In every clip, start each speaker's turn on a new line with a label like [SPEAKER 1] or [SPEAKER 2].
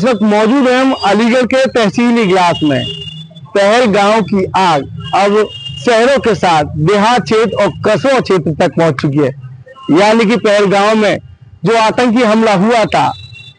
[SPEAKER 1] वक्त मौजूद हैं हम अलीगढ़ के तहसील इगलास में। पहलगाम की आग अब शहरों के साथ देहात क्षेत्र और कस्बों क्षेत्र तक पहुंच चुकी है। यानी कि पहलगाम में जो आतंकी हमला हुआ था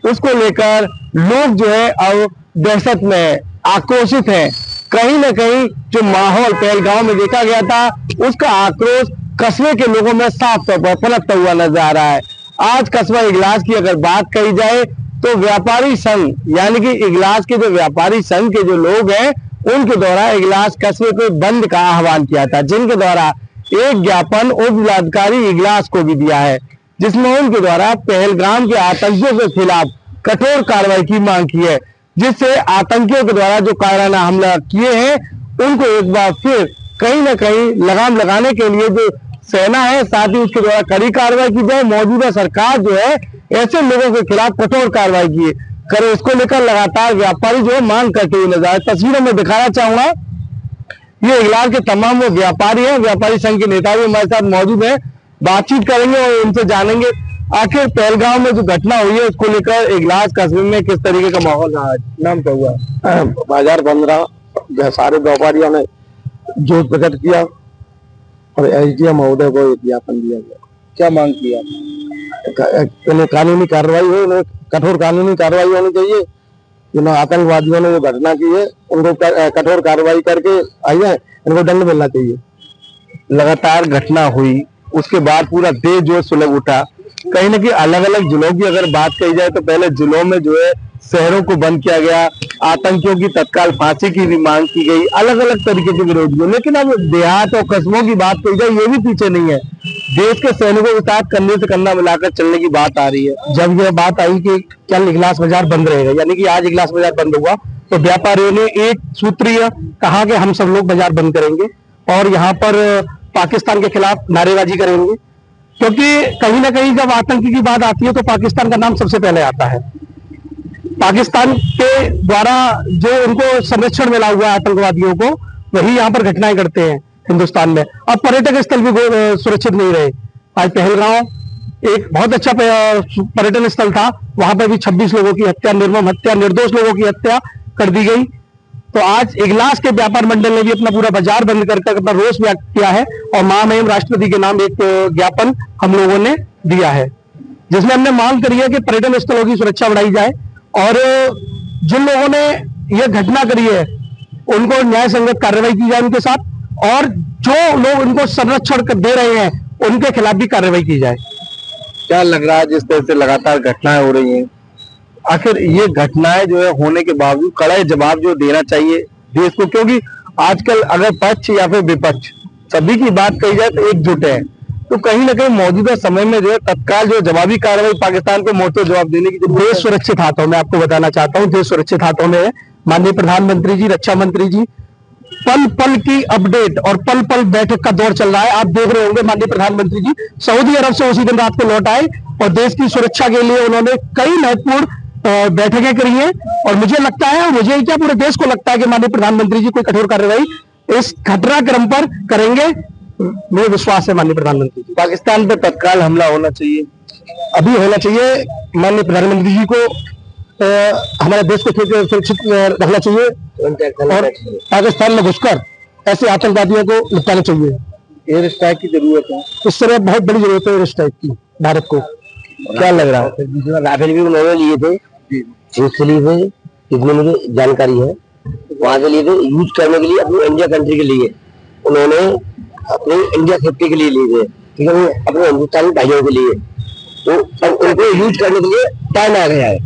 [SPEAKER 1] उसको लेकर लोग जो है अब दहशत में आक्रोशित हैं। कहीं ना कहीं जो माहौल पहलगाम में देखा गया था उसका आक्रोश कस्बे के लोगों में साफ तौर पर पनपता हुआ नजर आ रहा है। आज कस्बा इगलास की अगर बात कही जाए तो व्यापारी संघ यानी कि इगलास के जो व्यापारी संघ के जो लोग हैं उनके द्वारा इगलास कस्बे को बंद का आह्वान किया था, जिनके द्वारा एक ज्ञापन उप जिलाधिकारी इगलास को भी दिया है, जिसमें उनके द्वारा पहलगाम के आतंकियों के खिलाफ कठोर कार्रवाई की मांग की है, जिससे आतंकियों के द्वारा जो कायराना हमला किए हैं उनको एक बार फिर कहीं ना कहीं लगाम लगाने के लिए जो सेना है साथ ही उसके द्वारा कड़ी कार्रवाई की जाए। मौजूदा सरकार जो है ऐसे लोगों के खिलाफ कठोर कार्रवाई करे, इसको लेकर लगातार व्यापारी जो है मांग करते हुए नजर आए। तस्वीरों में दिखाना चाहूंगा ये इगलास के तमाम वो व्यापारी हैं, व्यापारी संघ के नेता भी हमारे साथ मौजूद हैं। बातचीत करेंगे और उनसे जानेंगे आखिर पहलगाम में जो घटना हुई है उसको लेकर इगलास कस्बे में किस तरीके का माहौल रहा है। नाम क्या हुआ?
[SPEAKER 2] बाजार बंद रहा, सारे व्यापारियों ने जोश प्रकट किया और एसडीएम महोदय को ज्ञापन दिया गया।
[SPEAKER 1] क्या मांग किया?
[SPEAKER 2] कानूनी कार्रवाई हो, उन्हें कठोर कानूनी कार्रवाई होनी चाहिए। जिन आतंकवादियों ने जो घटना की है उनको कठोर कार्रवाई करके आई है, इनको दंड मिलना चाहिए।
[SPEAKER 1] लगातार घटना हुई उसके बाद पूरा देश जो है सुलग उठा। कहीं ना कहीं अलग अलग जिलों की अगर बात कही जाए तो पहले जिलों में जो है शहरों को बंद किया गया, आतंकियों की तत्काल फांसी की भी मांग की गई, अलग अलग तरीके के विरोध हुए। लेकिन अब देहात और कस्बों की बात कही जाए ये भी पीछे नहीं है। देश के सैनिकों के साथ कंधे से कंधा मिलाकर चलने की बात आ रही है।
[SPEAKER 2] जब यह बात आई कि कल इगलास बाजार बंद रहेगा, यानी कि आज इगलास बाजार बंद हुआ, तो व्यापारियों ने एक सूत्रीय कहा कि हम सब लोग बाजार बंद करेंगे और यहाँ पर पाकिस्तान के खिलाफ नारेबाजी करेंगे, क्योंकि कहीं ना कहीं जब आतंकी की बात आती है तो पाकिस्तान का नाम सबसे पहले आता है। पाकिस्तान के द्वारा जो उनको संरक्षण मिला हुआ है आतंकवादियों को, वही यहाँ पर घटनाएं करते हैं हिंदुस्तान में। अब पर्यटक स्थल भी सुरक्षित नहीं रहे। आज पहलगाम एक बहुत अच्छा पर्यटन स्थल था, वहां पर भी 26 लोगों की हत्या, निर्मम हत्या, निर्दोष लोगों की हत्या कर दी गई। तो आज इगलास के व्यापार मंडल ने भी अपना पूरा बाजार बंद करके अपना रोष व्यक्त किया है और महामहिम राष्ट्रपति के नाम एक ज्ञापन हम लोगों ने दिया है, जिसमें हमने मांग करी है कि पर्यटन स्थलों की सुरक्षा बढ़ाई जाए और जिन लोगों ने यह घटना करी है उनको न्याय संगत कार्रवाई की जाए उनके साथ, और जो लोग उनको संरक्षण दे रहे हैं उनके खिलाफ भी कार्रवाई की जाए।
[SPEAKER 1] क्या लग रहा है जिस तरह से लगातार घटनाएं हो रही हैं, आखिर ये घटनाएं जो है होने के बावजूद कड़ा जवाब जो देना चाहिए देश को, क्योंकि आजकल अगर पक्ष या फिर विपक्ष सभी की बात कही जाए तो एकजुट है, तो कहीं ना कहीं मौजूदा समय में जो है तत्काल जो जवाबी कार्रवाई पाकिस्तान को मोटे जवाब देने की
[SPEAKER 2] देश सुरक्षित हाथों में, आपको बताना चाहता हूँ, देश सुरक्षित हाथों में है। माननीय प्रधानमंत्री जी, रक्षा मंत्री जी, पल पल की अपडेट और पल पल बैठक का दौर चल रहा है। आप देख रहे होंगे माननीय प्रधानमंत्री जी सऊदी अरब से उसी दिन रात को लौट आए और देश की सुरक्षा के लिए उन्होंने कई महत्वपूर्ण बैठकें करी हैं और मुझे लगता है, मुझे क्या पूरे देश को लगता है कि माननीय प्रधानमंत्री जी कोई कठोर कार्रवाई इस घटनाक्रम पर करेंगे। मुझे विश्वास है माननीय प्रधानमंत्री जी।
[SPEAKER 1] पाकिस्तान पर तत्काल हमला होना चाहिए,
[SPEAKER 2] अभी होना चाहिए। माननीय प्रधानमंत्री जी को हमारे देश को सुरक्षित रखना चाहिए और पाकिस्तान में घुसकर ऐसे आतंकवादियों को निपटाना चाहिए।
[SPEAKER 1] एयर स्ट्राइक की जरूरत है,
[SPEAKER 2] इस समय बहुत बड़ी जरूरत है एयर स्ट्राइक की भारत को।
[SPEAKER 1] क्या लग रहा है?
[SPEAKER 2] राफेल भी उन्होंने लिए थे, उसके लिए थे, जितनी मुझे जानकारी है वहां से लिए थे यूज करने के लिए अपनी इंडिया कंट्री के लिए, उन्होंने अपने इंडिया सेफ्टी के लिए लिए थे, ठीक है, अपने हिंदुस्तानी भाइयों के लिए। तो अब उनको यूज करने के लिए टाइम आ गया है।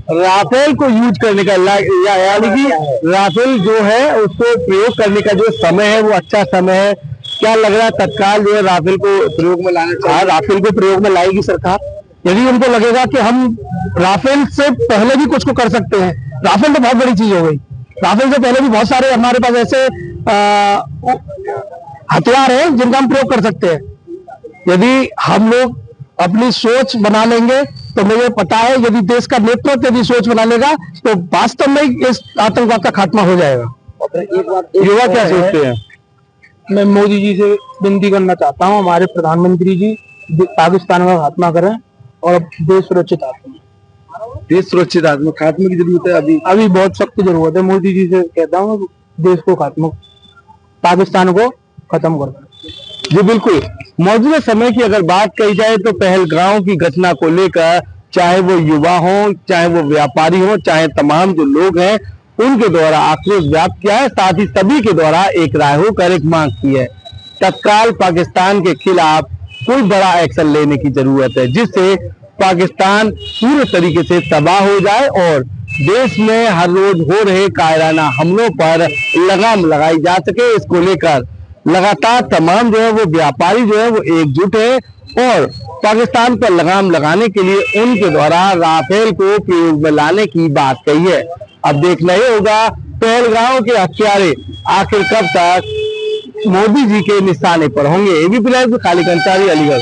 [SPEAKER 1] राफेल को यूज करने का यानी कि राफेल जो है उसको प्रयोग करने का जो समय है वो अच्छा समय है। क्या लग रहा है तत्काल जो है राफेल को प्रयोग में लाना चाहिए?
[SPEAKER 2] राफेल को प्रयोग में लाएगी सरकार। यदि उनको लगेगा कि हम राफेल से पहले भी कुछ को कर सकते हैं, राफेल तो बहुत बड़ी चीज हो गई, राफेल से पहले भी बहुत सारे हमारे पास ऐसे हथियार हैं जिनका हम प्रयोग कर सकते हैं। यदि हम लोग अपनी सोच बना लेंगे तो मुझे पता है यदि देश का नेतृत्व यदि सोच बना लेगा तो वास्तव में इस आतंकवाद का खात्मा हो जाएगा।
[SPEAKER 1] युवा क्या सोचते हैं?
[SPEAKER 2] मैं मोदी जी से विनती करना चाहता हूं, हमारे प्रधानमंत्री जी पाकिस्तान का खात्मा करें और देश सुरक्षित हाथों में।
[SPEAKER 1] देश सुरक्षित आत्म खात्मे की जरूरत है अभी।
[SPEAKER 2] अभी बहुत सख्त जरूरत है। मोदी जी से कहता हूँ देश को खात्मा, पाकिस्तान को खत्म कर दो।
[SPEAKER 1] जी बिल्कुल। मौजूदा समय की अगर बात कही जाए तो पहलगाम की घटना को लेकर चाहे वो युवा हो, चाहे वो व्यापारी हो, चाहे तमाम जो लोग हैं उनके द्वारा आक्रोश व्याप्त किया है। साथ ही सभी के द्वारा एक राय होकर एक मांग की है, तत्काल पाकिस्तान के खिलाफ कोई बड़ा एक्शन लेने की जरूरत है, जिससे पाकिस्तान पूरे तरीके से तबाह हो जाए और देश में हर रोज हो रहे कायराना हमलों पर लगाम लगाई जा सके। इसको लेकर लगातार तमाम जो है वो व्यापारी जो है वो एकजुट है और पाकिस्तान पर लगाम लगाने के लिए उनके द्वारा राफेल को प्रयोग में लाने की बात कही है। अब देखना ही होगा पहलगाम के हत्यारे आखिर कब तक मोदी जी के निशाने पर होंगे। एबीपी लाइव से खालिद अंसारी, अलीगढ़।